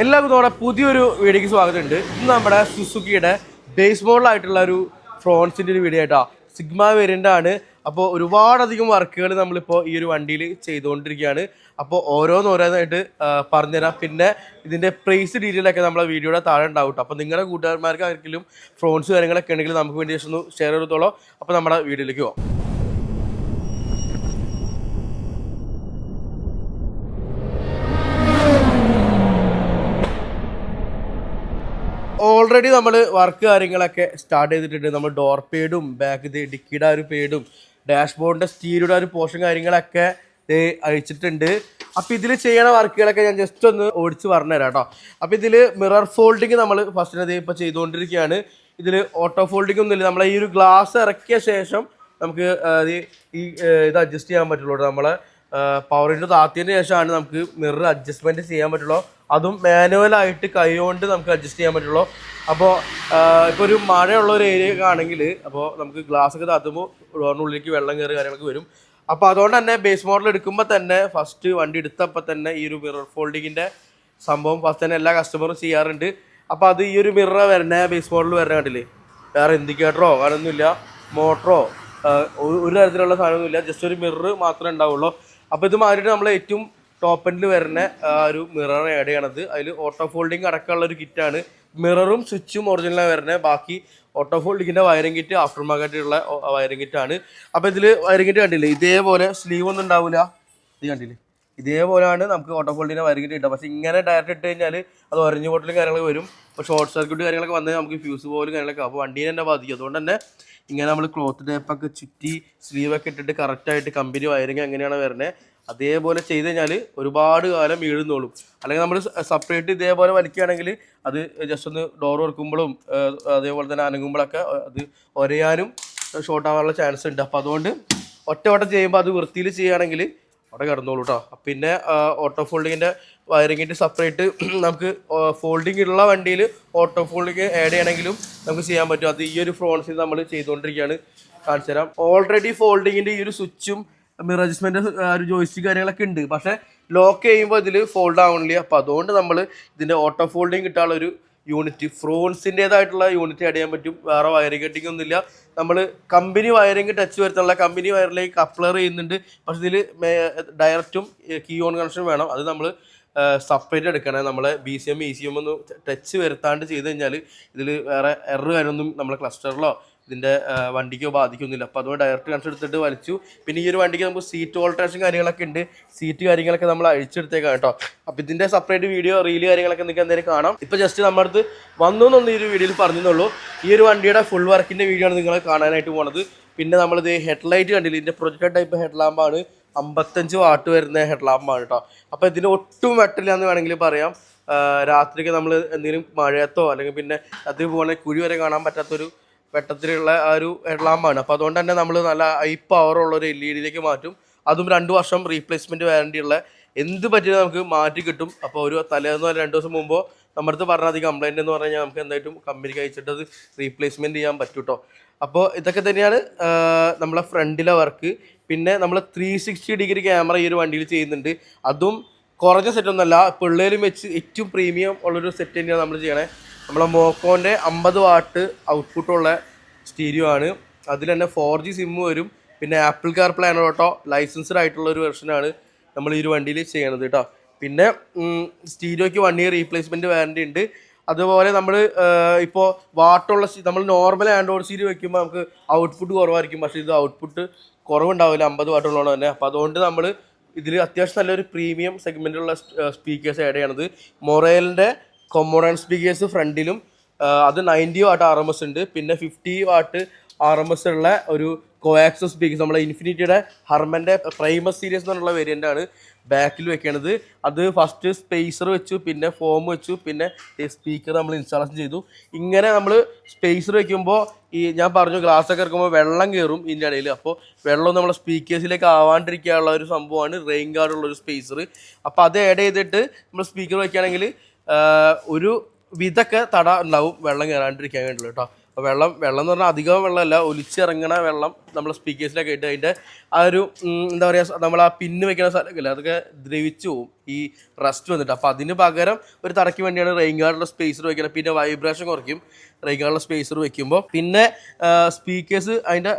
എല്ലാവർക്കും നമ്മുടെ പുതിയൊരു വീഡിയോക്ക് സ്വാഗതമുണ്ട്. ഇന്ന് നമ്മുടെ സുസുക്കിയുടെ ബേസ് മോഡലായിട്ടുള്ള ഒരു ഫ്രോൺസിൻ്റെ ഒരു വീഡിയോ ആയിട്ടാണ്. സിഗ്മ വേരിയൻ്റ് ആണ്. അപ്പോൾ ഒരുപാടധികം വർക്കുകൾ നമ്മളിപ്പോൾ ഈ ഒരു വണ്ടിയിൽ ചെയ്തുകൊണ്ടിരിക്കുകയാണ്. അപ്പോൾ ഓരോന്നായിട്ട് പറഞ്ഞുതരാം. പിന്നെ ഇതിൻ്റെ പ്രൈസ് ഡീറ്റെയിലൊക്കെ നമ്മളെ വീഡിയോയുടെ താഴെ ഉണ്ടാവും കേട്ടോ. അപ്പോൾ നിങ്ങളുടെ കൂട്ടുകാരന്മാർക്ക് ആർക്കെങ്കിലും ഫ്രോൺസ് കാര്യങ്ങളൊക്കെ ഉണ്ടെങ്കിൽ നമുക്ക് വേണ്ടി ജസ്റ്റ് ഒന്ന് ഷെയർ ചെയ്തോളൂ. അപ്പോൾ നമ്മുടെ വീഡിയോയിലേക്ക് പോകാം. ഓൾറെഡി നമ്മൾ വർക്ക് കാര്യങ്ങളൊക്കെ സ്റ്റാർട്ട് ചെയ്തിട്ടുണ്ട്. നമ്മൾ ഡോർ പേഡും ബാക്ക് ഡിക്കിയുടെ ഒരു പേഡും ഡാഷ്ബോർഡിൻ്റെ സ്റ്റീലിയുടെ ഒരു പോർഷൻ കാര്യങ്ങളൊക്കെ അയച്ചിട്ടുണ്ട്. അപ്പോൾ ഇതിൽ ചെയ്യണ വർക്കുകളൊക്കെ ഞാൻ ജസ്റ്റ് ഒന്ന് ഓടിച്ച് പറഞ്ഞുതരാം കേട്ടോ. അപ്പോൾ ഇതിൽ മിറർ ഫോൾഡിങ് നമ്മൾ ഫസ്റ്റിനത് ഇപ്പോൾ ചെയ്തുകൊണ്ടിരിക്കുകയാണ്. ഇതിൽ ഓട്ടോ ഫോൾഡിങ് ഒന്നുമില്ല. നമ്മളെ ഈ ഒരു ഗ്ലാസ് ഇറക്കിയ ശേഷം നമുക്ക് ഇത് അഡ്ജസ്റ്റ് ചെയ്യാൻ പറ്റുള്ളൂ. നമ്മളെ പവർ ഇൻഡ് താത്തിയതിന് ശേഷമാണ് നമുക്ക് മിറർ അഡ്ജസ്റ്റ്മെൻറ്റ് ചെയ്യാൻ പറ്റുള്ളൂ. അതും മാനുവലായിട്ട് കൈകൊണ്ട് നമുക്ക് അഡ്ജസ്റ്റ് ചെയ്യാൻ പറ്റുള്ളൂ. അപ്പോൾ ഇപ്പോൾ ഒരു മഴയുള്ള ഒരു ഏരിയ ആണെങ്കിൽ അപ്പോൾ നമുക്ക് ഗ്ലാസ് ഒക്കെ താത്തുമ്പോൾ ഡോറിനുള്ളിലേക്ക് വെള്ളം കയറി കാര്യങ്ങളൊക്കെ വരും. അപ്പോൾ അതുകൊണ്ട് തന്നെ ബേസ് മോഡൽ എടുക്കുമ്പോൾ തന്നെ ഫസ്റ്റ് വണ്ടി എടുത്തപ്പോൾ തന്നെ ഈ ഒരു മിറർ ഫോൾഡിങ്ങിൻ്റെ സംഭവം ഫസ്റ്റ് തന്നെ എല്ലാ കസ്റ്റമറും ചെയ്യാറുണ്ട്. അപ്പോൾ അത് ഈ ഒരു മിറർ വരണ ബേസ് മോഡൽ വരണ കണ്ടില്ലേ, വേറെ ഇൻഡിക്കേറ്ററോ അങ്ങനെയൊന്നുമില്ല, മോട്ടറോ ഒരു തരത്തിലുള്ള സാധനമൊന്നുമില്ല, ജസ്റ്റ് ഒരു മിറർ മാത്രമേ ഉണ്ടാവുള്ളൂ. അപ്പോൾ ഇത് മാറിയിട്ട് നമ്മൾ ഏറ്റവും ടോപ്പ് എൻഡിൽ വരുന്ന ഒരു മിറർ ആഡ് ചെയ്യണത്. അതിൽ ഓട്ടോ ഫോൾഡിങ് അടക്കമുള്ള ഒരു കിറ്റാണ്. മിററും സ്വിച്ചും ഒറിജിനലാണ് വരുന്നത്. ബാക്കി ഓട്ടോ ഫോൾഡിങ്ങിൻ്റെ വയറിംഗ് കിറ്റ് ആഫ്റ്റർ മാർക്കറ്റുള്ള വയറിംഗ് കിറ്റാണ്. അപ്പോൾ ഇതിൽ വയറിംഗ് കിറ്റ് കണ്ടില്ലേ, ഇതേപോലെ സ്ലീവ് ഒന്നും ഉണ്ടാവില്ല. ഇത് കണ്ടില്ലേ, ഇതേപോലെയാണ് നമുക്ക് ഓട്ടോ ഫോൾഡിങ്ങിൻ്റെ വയറിംഗ് കിറ്റ് കിട്ടുക. പക്ഷേ ഇങ്ങനെ ഡയറക്റ്റ് ഇട്ട് കഴിഞ്ഞാൽ അത് ഒരഞ്ഞു പൊട്ടലും കാര്യങ്ങളൊക്കെ വരും. അപ്പോൾ ഷോർട്ട് സർക്യൂട്ട് കാര്യങ്ങളൊക്കെ വന്നാൽ നമുക്ക് ഫ്യൂസ് പോലും കാര്യങ്ങളൊക്കെ അപ്പോൾ വണ്ടീനെ തന്നെ ബാധിക്കും. അതുകൊണ്ട് തന്നെ ഇങ്ങനെ നമ്മൾ ക്ലോത്ത് ടേപ്പൊക്കെ ചുറ്റി സ്ലീവൊക്കെ ഇട്ടിട്ട് കറക്റ്റായിട്ട് കമ്പനി വയറിങ് എങ്ങനെയാണ് വരുന്നത് അതേപോലെ ചെയ്ത് കഴിഞ്ഞാൽ ഒരുപാട് കാലം വീഴുന്നോളും. അല്ലെങ്കിൽ നമ്മൾ സെപ്പറേറ്റ് ഇതേപോലെ വലിക്കുകയാണെങ്കിൽ അത് ജസ്റ്റ് ഒന്ന് ഡോർ തുറക്കുമ്പോഴും അതേപോലെ തന്നെ അനങ്ങുമ്പോഴൊക്കെ അത് ഒരയാനും ഷോർട്ട് ആവാനുള്ള ചാൻസ് ഉണ്ട്. അപ്പോൾ അതുകൊണ്ട് ഒറ്റവട്ടം ചെയ്യുമ്പോൾ അത് വൃത്തിയിൽ ചെയ്യുകയാണെങ്കിൽ അവിടെ കിടന്നോളൂ കേട്ടോ. പിന്നെ ഓട്ടോ ഫോൾഡിങ്ങിൻ്റെ വയറിങ്ങിൻ്റെ സെപ്പറേറ്റ് നമുക്ക് ഫോൾഡിങ് ഉള്ള വണ്ടിയിൽ ഓട്ടോ ഫോൾഡിങ് ആഡ് ചെയ്യണമെങ്കിലും നമുക്ക് ചെയ്യാൻ പറ്റും. അത് ഈ ഒരു ഫ്രോൺസിൽ നമ്മൾ ചെയ്തുകൊണ്ടിരിക്കുകയാണ്. കാണിച്ചു തരാം. ഓൾറെഡി ഫോൾഡിങ്ങിൻ്റെ ഈ ഒരു സ്വിച്ചും മിറർ അഡ്ജസ്റ്റ്മെൻറ്റ് ഒരു ജോയിസ്റ്റിക് കാര്യങ്ങളൊക്കെ ഉണ്ട്. പക്ഷേ ലോക്ക് ചെയ്യുമ്പോൾ ഇതിൽ ഫോൾഡ് ആവണില്ല. അപ്പോൾ അതുകൊണ്ട് നമ്മൾ ഇതിൻ്റെ ഓട്ടോ ഫോൾഡിങ് കിട്ടാനുള്ള ഒരു യൂണിറ്റ് ഫ്രോൺസിൻ്റേതായിട്ടുള്ള യൂണിറ്റ് ആഡ് ചെയ്യാൻ പറ്റും. വേറെ വയറിംഗ് കട്ടിങ് ഒന്നുമില്ല. നമ്മൾ കമ്പനി വയറിംഗ് ടച്ച് വരുത്തുള്ള കമ്പനി വയറിലേക്ക് കപ്ലർ ചെയ്യുന്നുണ്ട്. പക്ഷേ ഇതിൽ ഡയറക്റ്റും കീ ഓൺ കണക്ഷൻ വേണം. അത് നമ്മൾ സെപ്പറേറ്റ് എടുക്കണം. നമ്മളെ BCM ECM ഒന്നും ടച്ച് വരുത്താണ്ട് ചെയ്ത് കഴിഞ്ഞാൽ ഇതിൽ വേറെ എറർ കാര്യമൊന്നും നമ്മളെ ക്ലസ്റ്ററിലോ ഇതിൻ്റെ വണ്ടിക്കോ ബാധിക്കൊന്നുമില്ല. അപ്പോൾ അതുകൊണ്ട് ഡയറക്റ്റ് കണക്ഷൻ എടുത്തിട്ട് വലിച്ചു. പിന്നെ ഈ ഒരു വണ്ടിക്ക് നമുക്ക് സീറ്റ് ഓൾട്രേഷൻ കാര്യങ്ങളൊക്കെ ഉണ്ട്. സീറ്റ് കാര്യങ്ങളൊക്കെ നമ്മൾ അഴിച്ചെടുത്തേക്കാം കേട്ടോ. അപ്പോൾ ഇതിൻ്റെ സെപ്പറേറ്റ് വീഡിയോ റീല് കാര്യങ്ങളൊക്കെ നിങ്ങൾക്ക് എന്തെങ്കിലും കാണാം. ഇപ്പോൾ ജസ്റ്റ് നമ്മുടെ അടുത്ത് വന്നു എന്നൊന്നും ഈ ഒരു വീഡിയോയിൽ പറഞ്ഞെന്നുള്ളൂ. ഈ ഒരു വണ്ടിയുടെ ഫുൾ വർക്കിൻ്റെ വീഡിയോ ആണ് നിങ്ങൾ കാണാനായിട്ട് പോണത്. പിന്നെ നമ്മളിത് ഹെഡ്ലൈറ്റ് കണ്ടില്ല, ഇതിൻ്റെ പ്രൊജക്ടർ ടൈപ്പ് ഹെഡ് ലാമ്പാണ്. 55 വാട്ട് വരുന്ന ഹെഡ് ലാമ്പാണ് കേട്ടോ. അപ്പോൾ ഇതിന് ഒട്ടും വെട്ടില്ലാന്ന് വേണമെങ്കിൽ പറയാം. രാത്രിക്ക് നമ്മൾ എന്തെങ്കിലും മഴയത്തോ അല്ലെങ്കിൽ പിന്നെ അതുപോലെ കുഴി വരെ കാണാൻ പറ്റാത്തൊരു വെട്ടത്തിലുള്ള ആ ഒരു ഹെഡ് ലാമ്പാണ്. അപ്പോൾ അതുകൊണ്ട് തന്നെ നമ്മൾ നല്ല ഹൈ പവറുള്ളൊരു LED മാറ്റും. അതും 2 വർഷം റീപ്ലേസ്മെൻറ്റ് വാറണ്ടി ഉള്ള എന്ത് പറ്റിയാലും നമുക്ക് മാറ്റി കിട്ടും. അപ്പോൾ ഒരു തലേന്നോ 2 ദിവസം മുമ്പോ നമ്മുടെ അടുത്ത് പറഞ്ഞാൽ അധികം കംപ്ലൈൻറ്റ് എന്ന് പറഞ്ഞു കഴിഞ്ഞാൽ നമുക്ക് എന്തായിട്ടും കമ്പനിക്ക് അയച്ചിട്ട് അത് റീപ്ലേസ്മെൻറ്റ് ചെയ്യാൻ പറ്റും കേട്ടോ. അപ്പോൾ ഇതൊക്കെ തന്നെയാണ് നമ്മളെ ഫ്രണ്ടിലെ വർക്ക്. പിന്നെ നമ്മൾ 360 ഡിഗ്രി ക്യാമറ ഈ ഒരു വണ്ടിയിൽ ചെയ്യുന്നുണ്ട്. അതും കുറഞ്ഞ സെറ്റൊന്നുമല്ല, പിള്ളേരും വെച്ച് ഏറ്റവും പ്രീമിയം ഉള്ളൊരു സെറ്റ് തന്നെയാണ് നമ്മൾ ചെയ്യണേ. നമ്മളെ മോക്കോൻ്റെ 50 വാട്ട് ഔട്ട്പുട്ടുള്ള സ്റ്റീരിയോ ആണ്. അതിൽ തന്നെ 4G സിമ്മ് വരും. പിന്നെ ആപ്പിൾ കാർപ്ലേ ആൻഡ്രോയിഡ് ലൈസൻസ്ഡ് ആയിട്ടുള്ള ഒരു വെർഷനാണ് നമ്മൾ ഈ ഒരു വണ്ടിയിൽ ചെയ്യണത് കേട്ടോ. പിന്നെ സ്റ്റീരിയോയ്ക്ക് 1 ഇയർ റീപ്ലേസ്മെൻറ്റ് വാറണ്ടി ഉണ്ട്. അതുപോലെ നമ്മൾ ഇപ്പോൾ വാട്ടുള്ള നമ്മൾ നോർമൽ ആൻഡ്രോയിഡ് സ്റ്റീരിയോ വയ്ക്കുമ്പോൾ നമുക്ക് ഔട്ട്പുട്ട് കുറവായിരിക്കും. പക്ഷേ ഇത് ഔട്ട്പുട്ട് കുറവുണ്ടാവില്ല 50 വാട്ടുള്ളതുകൊണ്ട് തന്നെ. അപ്പോൾ അതുകൊണ്ട് നമ്മൾ ഇതിൽ അത്യാവശ്യം നല്ലൊരു പ്രീമിയം സെഗ്മെൻറ്റിലുള്ള സ്പീക്കേഴ്സ് ആഡ് ചെയ്യണത്. മൊറേലിൻ്റെ കൊമോഡൻ സ്പീക്കേഴ്സ് ഫ്രണ്ടിലും അത് 90 വാട്ട് RMS ഉണ്ട്. പിന്നെ 50 വാട്ട് RMS ഉള്ള ഒരു കോആക്സസ് സ്പീക്കേഴ്സ് നമ്മളെ ഇൻഫിനിറ്റിയുടെ ഹർമൻ്റെ പ്രൈമസ് സീരീസ് എന്നുള്ള വേരിയൻ്റാണ് ബാക്കിൽ വെക്കണത്. അത് ഫസ്റ്റ് സ്പേസർ വെച്ചു, പിന്നെ ഫോം വെച്ചു, പിന്നെ സ്പീക്കർ നമ്മൾ ഇൻസ്റ്റാളേഷൻ ചെയ്തു. ഇങ്ങനെ നമ്മൾ സ്പേസർ വെക്കുമ്പോൾ ഈ ഞാൻ പറഞ്ഞു ഗ്ലാസ്സൊക്കെ ഇറക്കുമ്പോൾ വെള്ളം കയറും ഇതിൻ്റെ ഇടയിൽ. അപ്പോൾ വെള്ളം നമ്മളെ സ്പീക്കേഴ്സിലേക്ക് ആവാണ്ടിരിക്കാനുള്ള ഒരു സംഭവമാണ് റെയിൻ ഗാർഡുള്ളൊരു സ്പേസർ. അപ്പോൾ അത് ആഡ് ചെയ്തിട്ട് നമ്മൾ സ്പീക്കർ വയ്ക്കുകയാണെങ്കിൽ ഒരു വിധമൊക്കെ തട ഉണ്ടാവും വെള്ളം കയറാണ്ടിരിക്കാൻ വേണ്ടിയുള്ള കേട്ടോ. അപ്പോൾ വെള്ളം എന്ന് പറഞ്ഞാൽ അധികം വെള്ളമല്ല, ഒലിച്ചിറങ്ങണ വെള്ളം നമ്മളെ സ്പീക്കേഴ്സിലൊക്കെ ഇട്ട് അതിൻ്റെ ആ ഒരു എന്താ പറയുക നമ്മൾ ആ പിന്ന് വെക്കുന്ന സ്ഥലമൊക്കെ അതൊക്കെ ദ്രവിച്ചു പോകും ഈ റസ്റ്റ് വന്നിട്ട്. അപ്പോൾ അതിന് പകരം ഒരു തറയ്ക്ക് വേണ്ടിയാണ് റെയിൻ ഗാർഡുള്ള സ്പേസർ വയ്ക്കുന്നത്. പിന്നെ വൈബ്രേഷൻ കുറയ്ക്കും റെയിൻ ഗാർഡുള്ള സ്പേസർ വെക്കുമ്പോൾ. പിന്നെ സ്പീക്കേഴ്സ് അതിൻ്റെ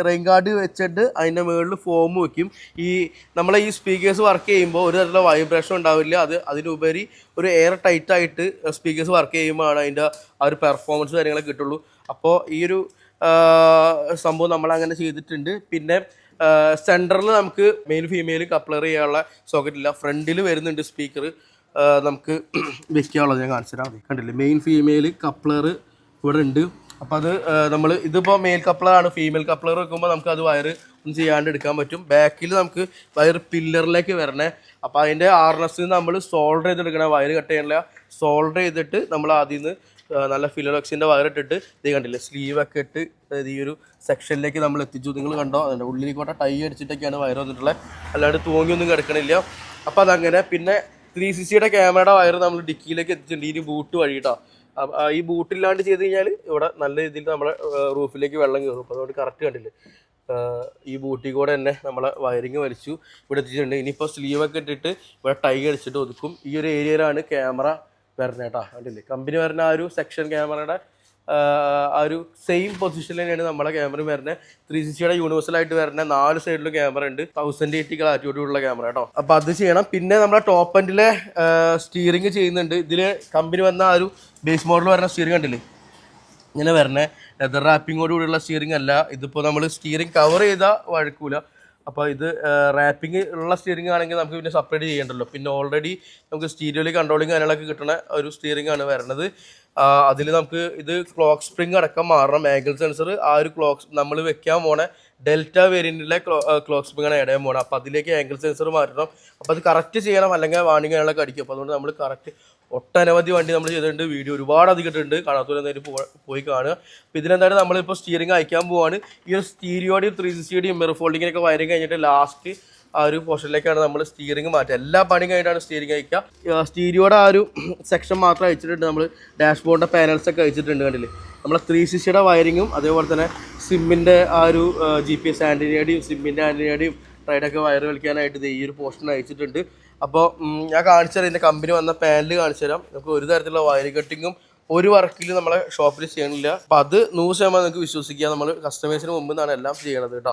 റെയിൻ ഗാർഡ് വെച്ചിട്ട് അതിൻ്റെ മുകളിൽ ഫോം വെക്കും. ഈ നമ്മളെ ഈ സ്പീക്കേഴ്സ് വർക്ക് ചെയ്യുമ്പോൾ ഒരു തരത്തിലുള്ള വൈബ്രേഷൻ ഉണ്ടാവില്ല. അതിനുപരി ഒരു എയർ ടൈറ്റ് ആയിട്ട് സ്പീക്കേഴ്സ് വർക്ക് ചെയ്യുമ്പോഴാണ് അതിൻ്റെ ആ ഒരു പെർഫോമൻസ് കാര്യങ്ങളൊക്കെ കിട്ടുള്ളൂ. അപ്പോൾ ഈ ഒരു സംഭവം നമ്മളങ്ങനെ ചെയ്തിട്ടുണ്ട്. പിന്നെ സെൻറ്ററിൽ നമുക്ക് മെയിൽ ഫീമെയിൽ കപ്ലർ ചെയ്യാനുള്ള സോക്കറ്റ് ഇല്ല. ഫ്രണ്ടിൽ വരുന്നുണ്ട് സ്പീക്കർ നമുക്ക് വെക്കാനുള്ളത്. ഞാൻ കാണിച്ചു തരാം. കണ്ടില്ലേ, മെയിൻ ഫീമെയിൽ കപ്ലർ ഇവിടെ ഉണ്ട്. അപ്പോൾ അത് നമ്മൾ ഇതിപ്പോൾ മെയിൽ കപ്ലറാണ്. ഫീമെയിൽ കപ്ലർ വെക്കുമ്പോൾ നമുക്ക് അത് വയർ ഒന്നും ചെയ്യാണ്ട് എടുക്കാൻ പറ്റും. ബാക്കിൽ നമുക്ക് വയർ പില്ലറിലേക്ക് വരണേ. അപ്പോൾ അതിൻ്റെ ആർനെസ്സിൽ നമ്മൾ സോൾഡർ ചെയ്തെടുക്കണം. വയർ കട്ട് ചെയ്യാനില്ല, സോൾഡർ ചെയ്തിട്ട് നമ്മൾ ആദ്യം നിന്ന് നല്ല ഫിലോക്സിൻ്റെ വയർ ഇട്ടിട്ട് ഇത് കണ്ടില്ലേ സ്ലീവൊക്കെ ഇട്ട് ഈ ഒരു സെക്ഷനിലേക്ക് നമ്മൾ എത്തിച്ചു. നിങ്ങൾ കണ്ടോ, അതിൻ്റെ ഉള്ളിലേക്കോട്ടെ ടൈ അടിച്ചിട്ടൊക്കെയാണ് വയർ വന്നിട്ടുള്ളത്, അല്ലാണ്ട് തൂങ്ങിയൊന്നും കിടക്കണില്ല. അപ്പോൾ അതങ്ങനെ. പിന്നെ 360 ക്യാമറയുടെ വയർ നമ്മൾ ഡിക്കിയിലേക്ക് എത്തിച്ചിട്ടുണ്ട് ഈ ബൂട്ട് വഴിയിട്ടോ. ഈ ബൂട്ടില്ലാണ്ട് ചെയ്ത് കഴിഞ്ഞാൽ ഇവിടെ നല്ല രീതിയിൽ നമ്മുടെ റൂഫിലേക്ക് വെള്ളം കയറും. അപ്പോൾ അതുകൊണ്ട് കറക്റ്റ് കണ്ടില്ലേ ഈ ബൂട്ടിൽ കൂടെ തന്നെ നമ്മളെ വയറിങ് വലിച്ചു ഇവിടെ എത്തിച്ചിട്ടുണ്ട്. ഇനിയിപ്പോൾ സ്ലീവൊക്കെ ഇട്ടിട്ട് ഇവിടെ ടൈ അടിച്ചിട്ട് ഒതുക്കും. ഈ ഒരു ഏരിയയിലാണ് ക്യാമറ വരുന്നത് കേട്ടോ. കണ്ടില്ലേ, കമ്പനി വരുന്ന ആ ഒരു സെക്ഷൻ ക്യാമറയുടെ ആ ഒരു സെയിം പൊസിഷനിൽ തന്നെയാണ് നമ്മളെ ക്യാമറ വരുന്നത്. 360 യൂണിവേഴ്സലായിട്ട് വരുന്ന 4 സൈഡിലും ക്യാമറ ഉണ്ട്. 1080 ക്ലാരിറ്റിയോടുള്ള ക്യാമറ കേട്ടോ. അപ്പോൾ അത് ചെയ്യണം. പിന്നെ നമ്മുടെ ടോപ്പ് എൻഡിലെ സ്റ്റിയറിംഗ് ചെയ്യുന്നുണ്ട്. ഇതിൽ കമ്പനി വന്ന ആ ഒരു ബേസ് മോഡൽ വരുന്ന സ്റ്റിയറിംഗ് കണ്ടില്ലേ ഇങ്ങനെ വരണേ. ലെതർ റാപ്പിങ്ങോട് കൂടിയുള്ള സ്റ്റിയറിംഗ് അല്ല. ഇതിപ്പോൾ നമ്മൾ സ്റ്റിയറിംഗ് കവർ ചെയ്താൽ വഴക്കൂല. അപ്പോൾ ഇത് റാപ്പിംഗ് ഉള്ള സ്റ്റിയറിംഗ് ആണെങ്കിൽ നമുക്ക് പിന്നെ സെപ്പറേറ്റ് ചെയ്യണ്ടല്ലോ. പിന്നെ ഓൾറെഡി നമുക്ക് സ്റ്റീരിയോയിൽ കൺട്രോളിങ് കാര്യങ്ങളൊക്കെ കിട്ടുന്ന ഒരു സ്റ്റിയറിംഗ് ആണ് വരുന്നത്. അതിൽ നമുക്ക് ഇത് ക്ലോക്ക് സ്പ്രിംഗ് അടക്കം മാറണം. ആംഗിൾ സെൻസർ ആ ഒരു ക്ലോക്ക് നമ്മൾ വെക്കാൻ പോണ ഡെൽറ്റ വേരിയൻറ്റിലെ ക്ലോക്ക് സ്പ്രിംഗ് ആണ് ഇടയാൻ പോകണം. അപ്പോൾ അതിലേക്ക് ആംഗിൾ സെൻസർ മാറ്റണം. അപ്പോൾ അത് കറക്റ്റ് ചെയ്യണം, അല്ലെങ്കിൽ വാണിംഗ് കാര്യങ്ങളൊക്കെ അടിക്കും. അപ്പോൾ അതുകൊണ്ട് നമ്മൾ കറക്റ്റ് ഒട്ടനവധി വണ്ടി നമ്മൾ ചെയ്തിട്ടുണ്ട്. വീഡിയോ ഒരുപാട് അധികം ഇട്ടിട്ടുണ്ട്, കാണാത്തവരെന്തായാലും പോയി കാണുക. അപ്പോൾ ഇതിനെന്തായാലും നമ്മളിപ്പോൾ സ്റ്റിയറിംഗ് അയക്കാൻ പോവാണ്. ഈ ഒരു സ്റ്റീരിയോടെയും 360 മിറർ ഫോൾഡിങ്ങിനൊക്കെ വയറിങ് കഴിഞ്ഞിട്ട് ലാസ്റ്റ് ആ ഒരു പോർഷനിലേക്കാണ് നമ്മൾ സ്റ്റിയറിംഗ് മാറ്റുക. എല്ലാ പണിയും കഴിഞ്ഞിട്ടാണ് സ്റ്റിയറിംഗ് അയക്കുക. സ്റ്റീരിയോടെ ആ ഒരു സെക്ഷൻ മാത്രം അയച്ചിട്ടുണ്ട്. നമ്മൾ ഡാഷ്ബോർഡിൻ്റെ പാനൽസൊക്കെ അയച്ചിട്ടുണ്ട്. കണ്ടില്ലേ, നമ്മളെ 360 വയറിങ്ങും അതേപോലെ തന്നെ സിമ്മിൻ്റെ ആ ഒരു GPS ആൻറ്റിനയുടെയും സിമ്മിൻ്റെ ആൻറ്റിനയുടെയും റൈഡൊക്കെ വയർ കളിക്കാനായിട്ട് ഈ ഒരു പോർഷൻ അയച്ചിട്ടുണ്ട്. അപ്പോൾ ഞാൻ കാണിച്ചു തരാം, ഇതിൻ്റെ കമ്പനി വന്ന പാനൽ കാണിച്ചു തരാം. നമുക്ക് ഒരു തരത്തിലുള്ള വയർ കട്ടിങ്ങും ഒരു വർക്കിൽ നമ്മളെ ഷോപ്പിൽ ചെയ്യണില്ല. അപ്പം അത് 100% നിങ്ങൾക്ക് വിശ്വസിക്കുക. നമ്മൾ കസ്റ്റമേഴ്സിന് മുമ്പ് നിന്നാണ് എല്ലാം ചെയ്യണത് കേട്ടോ.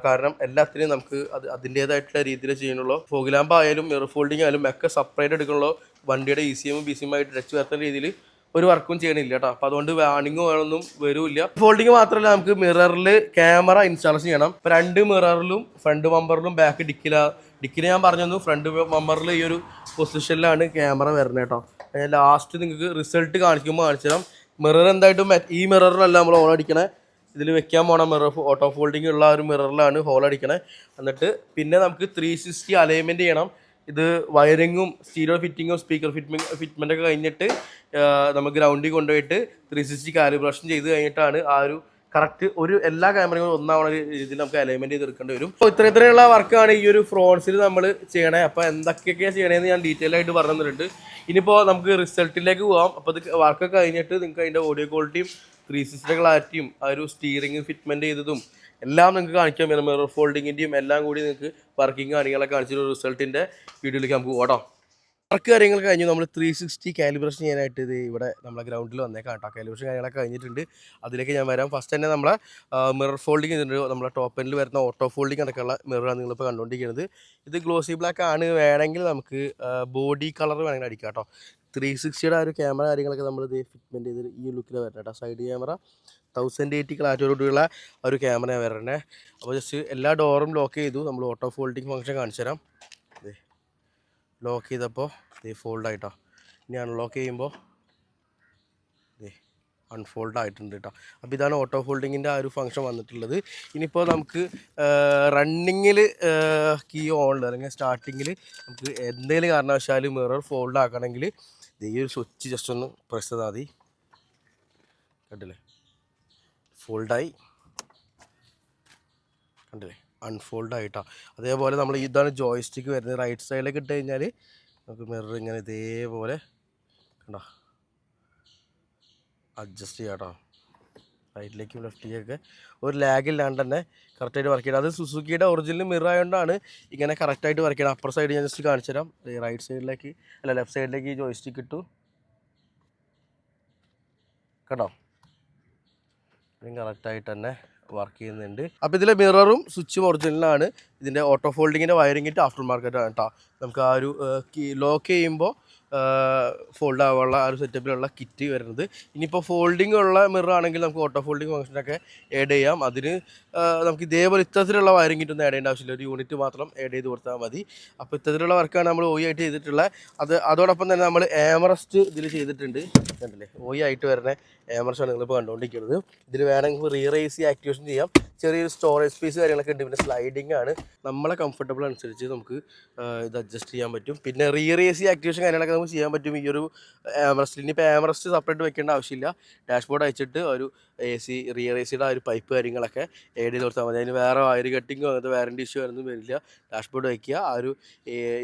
കാരണം എല്ലാത്തിനും നമുക്ക് അതിൻ്റേതായിട്ടുള്ള രീതിയിൽ ചെയ്യണുള്ളൂ. ഫോഗ് ലാമ്പ് ആയാലും മിറർ ഫോൾഡിങ് ആയാലും ഒക്കെ സെപ്പറേറ്റ് എടുക്കണുള്ളൂ. വണ്ടിയുടെ ECM BCM ആയിട്ട് ടച്ച് വരുത്തുന്ന രീതിയിൽ ഒരു വർക്കും ചെയ്യണില്ല കേട്ടോ. അപ്പോൾ അതുകൊണ്ട് വാണിങ്ങോ വേണമെന്നും വരില്ല. ഫോൾഡിങ് മാത്രമല്ല, നമുക്ക് മിററിൽ ക്യാമറ ഇൻസ്റ്റാളേഷൻ ചെയ്യണം. ഇപ്പോൾ 2 മിററിലും ഫ്രണ്ട് ബമ്പറിലും ബാക്ക് ഡിക്കിൽ ഞാൻ പറഞ്ഞു തന്നു. ഫ്രണ്ട് ബമ്പറിൽ ഈ ഒരു പൊസിഷനിലാണ് ക്യാമറ വരുന്നത് കേട്ടോ. ലാസ്റ്റ് നിങ്ങൾക്ക് റിസൾട്ട് കാണിക്കുമ്പോൾ കാണിച്ചു തരാം. മിറർ എന്തായിട്ടും ഈ മിററിലല്ല നമ്മൾ ഹോൾ അടിക്കണേ. ഇതിൽ വെക്കാൻ പോണ മിറർ ഓട്ടോ ഫോൾഡിങ് ഉള്ള ഒരു മിററിലാണ് ഹോൾ അടിക്കണേ. എന്നിട്ട് പിന്നെ നമുക്ക് 360 അലൈൻമെൻറ്റ് ചെയ്യണം. ഇത് വയറിങ്ങും സ്റ്റീരിയോ ഫിറ്റിങ്ങും സ്പീക്കർ ഫിറ്റ്മെൻ്റൊക്കെ കഴിഞ്ഞിട്ട് നമ്മൾ ഗ്രൗണ്ടിൽ കൊണ്ടുപോയിട്ട് 360 കാലിബ്രേഷൻ ചെയ്ത് കഴിഞ്ഞിട്ടാണ് ആ ഒരു കറക്റ്റ് ഒരു എല്ലാ ക്യാമറയും ഒന്നാവണ രീതിയിൽ നമുക്ക് അലൈൻമെൻറ്റ് ചെയ്തെടുക്കേണ്ടി വരും. അപ്പോൾ ഇത്രയുള്ള വർക്കാണ് ഈ ഒരു ഫ്രോൺസിൽ നമ്മൾ ചെയ്യണേ. അപ്പോൾ എന്തൊക്കെയൊക്കെയാണ് ചെയ്യണേന്ന് ഞാൻ ഡീറ്റെയിൽ ആയിട്ട് പറഞ്ഞു തന്നിട്ടുണ്ട്. ഇനിയിപ്പോൾ നമുക്ക് റിസൾട്ടിലേക്ക് പോകാം. അപ്പോൾ ഇത് വർക്കൊക്കെ കഴിഞ്ഞിട്ട് നിങ്ങൾക്ക് അതിൻ്റെ ഓഡിയോ ക്വാളിറ്റിയും 360 ക്ലാരിറ്റിയും ആ ഒരു സ്റ്റിയറിംഗ് ഫിറ്റ്മെൻറ്റ് ചെയ്തതും എല്ലാം നിങ്ങൾക്ക് കാണിക്കാം. മിറർ ഫോൾഡിങ്ങിൻ്റെയും എല്ലാം കൂടി നിങ്ങൾക്ക് വർക്കിംഗ് കാര്യങ്ങളൊക്കെ കാണിച്ചിട്ട് റിസൾട്ടിൻ്റെ വീഡിയോയിലേക്ക് നമുക്ക് പോകാം. വർക്ക് കാര്യങ്ങൾ കഴിഞ്ഞു. നമ്മൾ 360 കാലിബ്രേഷൻ ചെയ്യാനായിട്ട് ഇത് ഇവിടെ നമ്മളെ ഗ്രൗണ്ടിൽ വന്നേക്കാം കേട്ടോ. കാലിബ്രേഷൻ കാര്യങ്ങളൊക്കെ കഴിഞ്ഞിട്ടുണ്ട്, അതിലേക്ക് ഞാൻ വരാം. ഫസ്റ്റ് തന്നെ നമ്മളെ മിറർ ഫോൾഡിങ് ചെയ്തിട്ടുണ്ട്. നമ്മളെ ടോപ്പ് എൻഡിൽ വരുന്ന ഓട്ടോ ഫോൾഡിങ് അടക്കമുള്ള മിററാണ് നിങ്ങളിപ്പോൾ കണ്ടുകൊണ്ടിരിക്കുന്നത്. ഇത് ഗ്ലോസി ബ്ലാക്ക് ആണ്. വേണമെങ്കിൽ നമുക്ക് ബോഡി കളർ വേണമെങ്കിൽ അടിക്കാം കേട്ടോ. 360 ആ ഒരു ക്യാമറ കാര്യങ്ങളൊക്കെ നമ്മൾ ഇത് ഫിറ്റ്മെൻറ്റ് ചെയ്ത് ഈ ലുക്കിൽ വരണം കേട്ടോ. സൈഡ് ക്യാമറ 1080 ക്ലാരിറ്റിയോടുകൂടിയുള്ള ഒരു ക്യാമറ വരണേ. അപ്പോൾ ജസ്റ്റ് എല്ലാ ഡോറും ലോക്ക് ചെയ്തു. നമ്മൾ ഓട്ടോ ഫോൾഡിങ് ഫംഗ്ഷൻ കാണിച്ചു തരാം. ലോക്ക് ചെയ്തപ്പോൾ ഇത് ഫോൾഡായിട്ടോ. ഇനി അൺലോക്ക് ചെയ്യുമ്പോൾ ഇത് അൺഫോൾഡ് ആയിട്ടുണ്ട് കേട്ടോ. അപ്പോൾ ഇതാണ് ഓട്ടോ ഫോൾഡിങ്ങിൻ്റെ ആ ഒരു ഫംഗ്ഷൻ വന്നിട്ടുള്ളത്. ഇനിയിപ്പോൾ നമുക്ക് റണ്ണിങ്ങിൽ കീ ഓണിൽ അല്ലെങ്കിൽ സ്റ്റാർട്ടിങ്ങിൽ നമുക്ക് എന്തെങ്കിലും കാരണവശാൽ മിറർ ഫോൾഡ് ആക്കണമെങ്കിൽ ഈ ഒരു സ്വിച്ച് ജസ്റ്റ് ഒന്ന് പ്രസ് ചെയ്താൽ മതി. കണ്ടില്ലേ, ഫോൾഡായി. കണ്ടില്ലേ, അൺഫോൾഡ് ആയിട്ടാണ്. അതേപോലെ നമ്മൾ ഇതാണ് ജോയ്സ്റ്റിക്ക് വരുന്നത്. റൈറ്റ് സൈഡിലേക്ക് ഇട്ട് കഴിഞ്ഞാൽ നമുക്ക് മിറർ ഇങ്ങനെ ഇതേപോലെ കണ്ടോ അഡ്ജസ്റ്റ് ചെയ്യാം കേട്ടോ. റൈറ്റിലേക്കും ലെഫ്റ്റിലേക്കൊക്കെ ഒരു ലാഗ് ഇല്ലാണ്ട് തന്നെ കറക്റ്റായിട്ട് വർക്ക് ചെയ്യണം. അത് സുസുക്കിയുടെ ഒറിജിനൽ മിറർ ആയതുകൊണ്ടാണ് ഇങ്ങനെ കറക്റ്റായിട്ട് വർക്ക് ചെയ്യണം. അപ്പുറ സൈഡ് ഞാൻ ജസ്റ്റ് കാണിച്ചു തരാം. റൈറ്റ് സൈഡിലേക്ക് അല്ല ലെഫ്റ്റ് സൈഡിലേക്ക് ജോയിസ്റ്റിക്ക് ഇട്ടു കേട്ടോ. കറക്റ്റായിട്ട് തന്നെ വർക്ക് ചെയ്യുന്നുണ്ട്. അപ്പോൾ ഇതിലെ മിററും സ്വിച്ചും ഒറിജിനലാണ്. ഇതിൻ്റെ ഓട്ടോ ഫോൾഡിങ്ങിൻ്റെ വയറിങ്ങിട്ട് ആഫ്റ്റർ മാർക്കറ്റാണ് കേട്ടോ. നമുക്ക് ആ ഒരു ലോക്ക് ചെയ്യുമ്പോൾ ഫോൾഡ് ആവാനുള്ള ആ ഒരു സെറ്റപ്പിലുള്ള കിറ്റ് വരുന്നത്. ഇനിയിപ്പോൾ ഫോൾഡിംഗ് ഉള്ള മിറർ ആണെങ്കിൽ നമുക്ക് ഓട്ടോ ഫോൾഡിങ് ഫംഗ്ഷനൊക്കെ ആഡ് ചെയ്യാം. അതിന് നമുക്ക് ഇതേപോലെ ഇത്തരത്തിലുള്ള വയറിംഗ് കിറ്റൊന്നും ആഡ് ചെയ്യേണ്ട ആവശ്യമില്ല. ഒരു യൂണിറ്റ് മാത്രം ആഡ് ചെയ്ത് കൊടുത്താൽ മതി. അപ്പോൾ ഇത്തരത്തിലുള്ള വർക്കാണ് നമ്മൾ OE ആയിട്ട് ചെയ്തിട്ടുള്ളത്. അതോടൊപ്പം തന്നെ നമ്മൾ ആമറസ്റ്റ് ഇതിൽ ചെയ്തിട്ടുണ്ട്. കണ്ടില്ലേ, OE ആയിട്ട് വരുന്ന ആമറസ്റ്റാണ് നിങ്ങളിപ്പോൾ കണ്ടുകൊണ്ടിരിക്കുന്നത്. ഇതിൽ വേണമെങ്കിൽ റീറേസ് ആക്ടിവേഷൻ ചെയ്യാം. ചെറിയൊരു സ്റ്റോറേജ് സ്പേസ് കാര്യങ്ങളൊക്കെ ഉണ്ട്. പിന്നെ സ്ലൈഡിങ് ആണ്. നമ്മളെ കംഫർട്ടബിൾ അനുസരിച്ച് നമുക്ക് ഇത് അഡ്ജസ്റ്റ് ചെയ്യാൻ പറ്റും. പിന്നെ റീറേസ് ആക്ടിവേഷൻ കാര്യങ്ങളൊക്കെ നമുക്ക് ചെയ്യാൻ പറ്റും ഈ ഒരു ആമറസ്റ്റിൽ. ഇനിയിപ്പോൾ ആമറസ്റ്റ് സെപ്പറേറ്റ് വെക്കേണ്ട ആവശ്യമില്ല. ഡാഷ്ബോർഡ് അയച്ചിട്ട് ഒരു റീറേസിയുടെ ആ ഒരു പൈപ്പ് കാര്യങ്ങളൊക്കെ ആഡ് ചെയ്ത് കൊടുത്താൽ മതി. അതിന് വേറെ വയർ കട്ടിങ്ങോ അങ്ങനത്തെ വാറൻറ്റി ഇഷ്യൂ ഒന്നും വരില്ല. ഡാഷ്ബോർഡ് വയ്ക്കുക. ആ ഒരു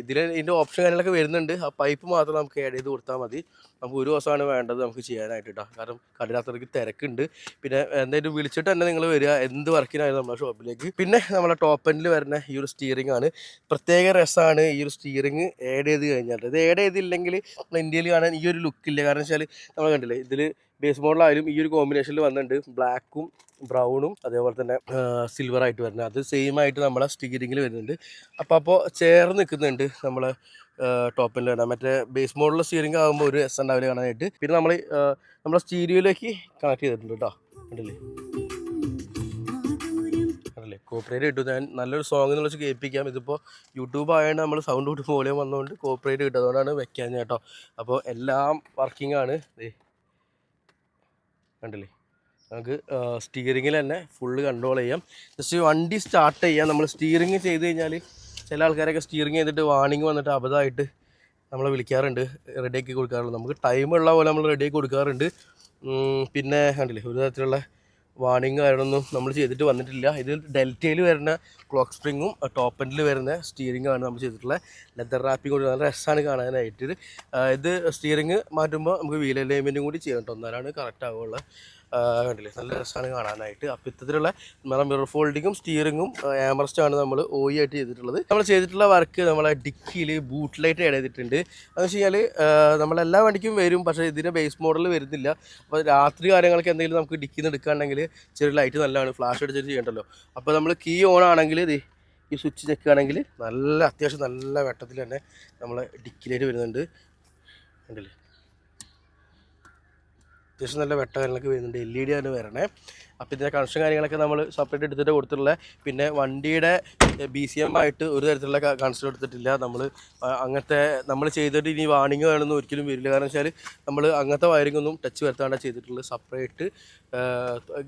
ഇതിൻ്റെ ഓപ്ഷൻ കാര്യങ്ങളൊക്കെ വരുന്നുണ്ട്. ആ പൈപ്പ് മാത്രം നമുക്ക് ആഡ് ചെയ്ത് കൊടുത്താൽ മതി. നമുക്ക് ഒരു ദിവസമാണ് വേണ്ടത് നമുക്ക് ചെയ്യാനായിട്ട് കേട്ടോ. കാരണം കടയിലത്രയ്ക്ക് തിരക്കുണ്ട്. പിന്നെ എന്തായാലും വിളിച്ചിട്ട് തന്നെ നിങ്ങൾ വരിക എന്ത് വർക്കിനായിരുന്നു നമ്മുടെ ഷോപ്പിലേക്ക്. പിന്നെ നമ്മളെ ടോപ്പ് എൻഡിൽ വരുന്ന ഈ ഒരു സ്റ്റിയറിംഗ് ആണ്. പ്രത്യേക രസമാണ് ഈ ഒരു സ്റ്റിയറിംഗ് ആഡ് ചെയ്ത് കഴിഞ്ഞാൽ. ഇത് ആഡ് ചെയ്തില്ലെങ്കിൽ നമ്മൾ ഇന്ത്യയിൽ കാണാൻ ഈ ഒരു ലുക്കില്ല. കാരണം വെച്ചാൽ നമ്മൾ കണ്ടില്ലേ, ഇതിൽ ബേസ് മോഡലായാലും ഈ ഒരു കോമ്പിനേഷനിൽ വന്നിട്ടുണ്ട്. ബ്ലാക്കും ബ്രൗണും അതേപോലെ തന്നെ സിൽവറായിട്ട് വരുന്നത്. അത് സെയിം ആയിട്ട് നമ്മളെ സ്റ്റിയറിംഗിൽ വരുന്നുണ്ട്. അപ്പോൾ ചേർന്ന് നിൽക്കുന്നുണ്ട് നമ്മളെ ടോപ്പിൽ വരാം. മറ്റേ ബേസ് മോഡൽ സ്റ്റിയറിംഗ് ആകുമ്പോൾ ഒരു എസ് ഉണ്ടാവില്ല കാണാനായിട്ട്. പിന്നെ നമ്മൾ നമ്മളെ സ്റ്റീരിയോയിലേക്ക് കണക്ട് ചെയ്തിട്ടുണ്ട് കേട്ടോ. കണ്ടില്ലേ കണ്ടില്ലേ, കോപ്പറേറ്റ് കിട്ടും. ഞാൻ നല്ലൊരു സോങ് എന്ന് വെച്ച് കേൾപ്പിക്കാം. ഇതിപ്പോൾ യൂട്യൂബ് ആയതുകൊണ്ട് നമ്മൾ സൗണ്ട് കൂട്ടി വോളിയം വന്നുകൊണ്ട് കോപ്പറേറ്റ് കിട്ടും. അതുകൊണ്ടാണ് വെക്കാൻ കേട്ടോ. അപ്പോൾ എല്ലാം വർക്കിംഗ് ആണ്. കണ്ടില്ലേ, നമുക്ക് സ്റ്റിയറിങ്ങിൽ തന്നെ ഫുള്ള് കൺട്രോൾ ചെയ്യാം. ജസ്റ്റ് വണ്ടി സ്റ്റാർട്ട് ചെയ്യാം. നമ്മൾ സ്റ്റിയറിങ് ചെയ്ത് കഴിഞ്ഞാൽ ചില ആൾക്കാരൊക്കെ സ്റ്റിയറിങ് ചെയ്തിട്ട് വാണിംഗ് വന്നിട്ട് അബദ്ധമായിട്ട് നമ്മളെ വിളിക്കാറുണ്ട്, റെഡിയാക്കി കൊടുക്കാറുണ്ട്. നമുക്ക് ടൈമുള്ള പോലെ നമ്മൾ റെഡിയാക്കി കൊടുക്കാറുണ്ട്. പിന്നെ കണ്ടില്ലേ, ഒരു തരത്തിലുള്ള വാണിംഗ് കാര്യങ്ങളൊന്നും നമ്മൾ ചെയ്തിട്ട് വന്നിട്ടില്ല. ഇത് ഡെൽറ്റയിൽ വരുന്ന ക്ലോക്ക് സ്പ്രിങ്ങും ടോപ്പ് എൻഡിൽ വരുന്ന സ്റ്റിയറിംഗാണ് നമ്മൾ ചെയ്തിട്ടുള്ളത്. ലെതർ റാപ്പിംഗ് കൂടി നല്ല രസമാണ് കാണാനായിട്ട്. ഇത് സ്റ്റിയറിംഗ് മാറ്റുമ്പോൾ നമുക്ക് വീൽ അലൈൻമെൻറ്റും കൂടി ചെയ്യണം കേട്ടോ. എന്നാലാണ് കറക്റ്റ് ആവുകയുള്ളത്. കണ്ടില്ലേ, നല്ല രസമാണ് കാണാനായിട്ട്. അപ്പോൾ ഇത്തരത്തിലുള്ള മിറർ ഫോൾഡിങ്ങും സ്റ്റിയറിങ്ങും ആമറസ്റ്റാണ് നമ്മൾ OE ആയിട്ട് ചെയ്തിട്ടുള്ളത്. നമ്മൾ ചെയ്തിട്ടുള്ള വർക്ക് നമ്മളെ ഡിക്കിയിൽ ബൂട്ട് ലൈറ്റ് ആഡ് ചെയ്തിട്ടുണ്ട്. അതെന്ന് വെച്ച് കഴിഞ്ഞാൽ നമ്മളെല്ലാ വണ്ടിക്കും വരും, പക്ഷേ ഇതിൻ്റെ ബേസ് മോഡൽ വരുന്നില്ല. അപ്പോൾ രാത്രി കാര്യങ്ങളൊക്കെ എന്തെങ്കിലും നമുക്ക് ഡിക്കിന്ന് എടുക്കുകയാണെങ്കിൽ ചെറിയ ലൈറ്റ് നല്ലതാണ്, ഫ്ലാഷ് അടിച്ചിട്ട് ചെയ്യണ്ടല്ലോ. അപ്പോൾ നമ്മൾ കീ ഓൺ ആണെങ്കിൽ ഈ സ്വിച്ച് ചെക്കുകയാണെങ്കിൽ നല്ല അത്യാവശ്യം നല്ല വെട്ടത്തിൽ തന്നെ നമ്മളെ ഡിക്കിലേക്ക് വരുന്നുണ്ട്. കണ്ടില്ലേ, അത്യാവശ്യം നല്ല വെട്ട കാര്യങ്ങളൊക്കെ വരുന്നുണ്ട്. LED ആണ് വരണേ. അപ്പോൾ ഇതിൻ്റെ കണക്ഷൻ കാര്യങ്ങളൊക്കെ നമ്മൾ സെപ്പറേറ്റ് എടുത്തിട്ട് കൊടുത്തിട്ടുള്ളത്. പിന്നെ വണ്ടിയുടെ BCM ആയിട്ട് ഒരു തരത്തിലുള്ള കണക്ഷൻ എടുത്തിട്ടില്ല. അങ്ങനത്തെ നമ്മൾ ചെയ്തിട്ട് ഇനി വാണിംഗ് വേണമെന്ന് ഒരിക്കലും വരില്ല. കാരണം വെച്ചാൽ നമ്മൾ അങ്ങനത്തെ വയറിംഗ് ഒന്നും ടച്ച് വരുത്താണ്ടാണ് ചെയ്തിട്ടുള്ളത്. സെപ്പറേറ്റ്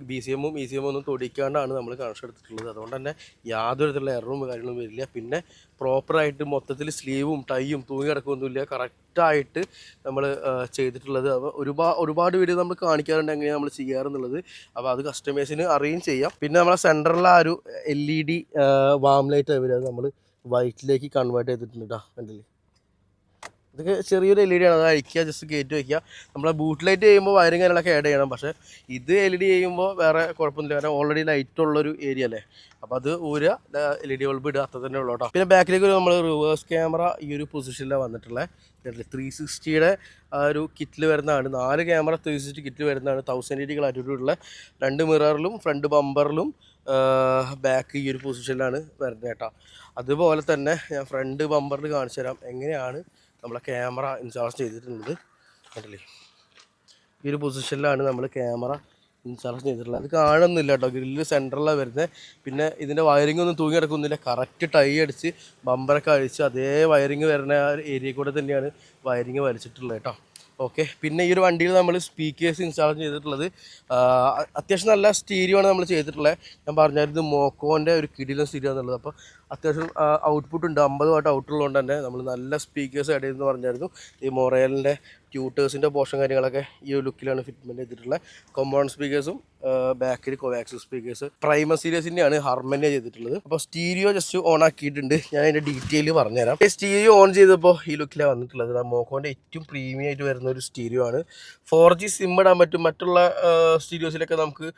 BCM-ഉം ECM ഒന്നും തൊടിക്കാണ്ടാണ് നമ്മൾ കണക്ഷൻ എടുത്തിട്ടുള്ളത്. അതുകൊണ്ട് തന്നെ യാതൊരു തരത്തിലുള്ള എററും കാര്യങ്ങളും വരില്ല. പിന്നെ പ്രോപ്പറായിട്ട് മൊത്തത്തിൽ സ്ലീവും ടൈയും തൂങ്ങി കിടക്കുകയൊന്നുമില്ല. കറക്റ്റായിട്ട് നമ്മൾ ചെയ്തിട്ടുള്ളത്. അപ്പോൾ ഒരുപാട് വീഡിയോ നമ്മൾ കാണിക്കാറുണ്ട് എങ്ങനെയാണ് നമ്മൾ ചെയ്യാറെന്നുള്ളത്. അപ്പോൾ അത് കസ്റ്റമേഴ്സിന് അറിയുകയും ചെയ്യാം. പിന്നെ നമ്മളെ സെൻറ്ററിൽ ആ ഒരു LED വാം ലൈറ്റ് വരിക, അത് നമ്മൾ വൈറ്റിലേക്ക് കൺവേർട്ട് ചെയ്തിട്ടുണ്ട് കേട്ടോ. കണ്ടില്ലേ, ഇതൊക്കെ ചെറിയൊരു LED ആണ്. അത് അയക്കുക, ജസ്റ്റ് കയറ്റി വയ്ക്കുക. നമ്മളെ ബൂട്ട് ലൈറ്റ് ചെയ്യുമ്പോൾ വയറിങ് കാര്യങ്ങളൊക്കെ ആഡ് ചെയ്യണം. പക്ഷേ ഇത് LED ചെയ്യുമ്പോൾ വേറെ കുഴപ്പമൊന്നുമില്ല. കാരണം ഓൾറെഡി ലൈറ്റ് ഉള്ളൊരു ഏരിയ അല്ലേ. അപ്പോൾ അത് ഊരുക, LED ബൾബ് ഇടുക, അത്ര തന്നെ ഉള്ളൂ കേട്ടോ. പിന്നെ ബാക്കിലേക്ക് നമ്മൾ റിവേഴ്സ് ക്യാമറ ഈ ഒരു പൊസിഷനിലാണ് വന്നിട്ടുള്ളത്. 360-യുടെ ആ ഒരു കിറ്റിൽ വരുന്നതാണ്. 4 ക്യാമറ 360 കിറ്റിൽ വരുന്നതാണ്. 1080 ക്ലാരിറ്റിയുള്ള 2 മിററിലും ഫ്രണ്ട് ബമ്പറിലും ബാക്ക് ഈ ഒരു പൊസിഷനിലാണ് വരുന്നത് കേട്ടോ. അതുപോലെ തന്നെ ഞാൻ ഫ്രണ്ട് ബമ്പറിൽ കാണിച്ചു തരാം എങ്ങനെയാണ് നമ്മളെ ക്യാമറ ഇൻസ്റ്റാൾ ചെയ്തിട്ടുള്ളത്. കണ്ടില്ലേ, ഈ ഒരു പൊസിഷനിലാണ് നമ്മൾ ക്യാമറ ഇൻസ്റ്റാൾ ചെയ്തിട്ടുള്ളത്. അത് കാണുന്നില്ല കേട്ടോ, ഗ്രില്ല് സെൻറ്ററിലാണ് വരുന്നത്. പിന്നെ ഇതിൻ്റെ വയറിംഗ് ഒന്നും തൂങ്ങി കിടക്കുന്നില്ല. കറക്റ്റ് ടൈ അടിച്ച് ബമ്പറൊക്കെ അഴിച്ച് അതേ വയറിങ് വരുന്ന ആ ഏരിയ കൂടെ തന്നെയാണ് വയറിങ് വലിച്ചിട്ടുള്ളത് കേട്ടോ. ഓക്കെ, പിന്നെ ഈ ഒരു വണ്ടിയിൽ നമ്മൾ സ്പീക്കേഴ്സ് ഇൻസ്റ്റാൾ ചെയ്തിട്ടുള്ളത്. അത്യാവശ്യം നല്ല സ്റ്റീരിയോ ആണ് നമ്മൾ ചെയ്തിട്ടുള്ളത്. ഞാൻ പറഞ്ഞായിരുന്നു മോക്കോൻ്റെ ഒരു കിടിലൻ സ്റ്റീരിയോ എന്നുള്ളത്. അപ്പോൾ അത്യാവശ്യം ഔട്ട്പുട്ട് ഉണ്ട്. 50 വാട്ട് ഔട്ടുള്ളതുകൊണ്ട് തന്നെ നമ്മൾ നല്ല സ്പീക്കേഴ്സ് ആഡ് ചെയ്തെന്ന് പറഞ്ഞായിരുന്നു. ഈ മൊറേലിൻ്റെ ട്യൂട്ടേഴ്സിൻ്റെ പോർഷൻ കാര്യങ്ങളൊക്കെ ഈ ഒരു ലുക്കിലാണ് ഫിറ്റ്മെൻറ്റ് ചെയ്തിട്ടുള്ളത്. കോമ്പൗണ്ട് സ്പീക്കേഴ്സും ബാക്കിൽ കോവാക്സിൽ സ്പീക്കേഴ്സ് പ്രൈമർ സീരീസിൻ്റെയാണ് ഹാർമോണിയ ചെയ്തിട്ടുള്ളത്. അപ്പോൾ സ്റ്റീരിയോ ജസ്റ്റ് ഓൺ ആക്കിയിട്ടുണ്ട്. ഞാൻ അതിൻ്റെ ഡീറ്റെയിൽ പറഞ്ഞുതരാം. ഈ സ്റ്റീരിയോ ഓൺ ചെയ്തപ്പോൾ ഈ ലുക്കിലാണ് വന്നിട്ടുള്ളത്. മോക്കോൻ്റെ ഏറ്റവും പ്രീമിയം ആയിട്ട് വരുന്ന ഒരു സ്റ്റീരിയോ ആണ്. 4G സിം ഇടാൻ പറ്റും. മറ്റുള്ള സ്റ്റീരിയോസിലൊക്കെ നമുക്ക്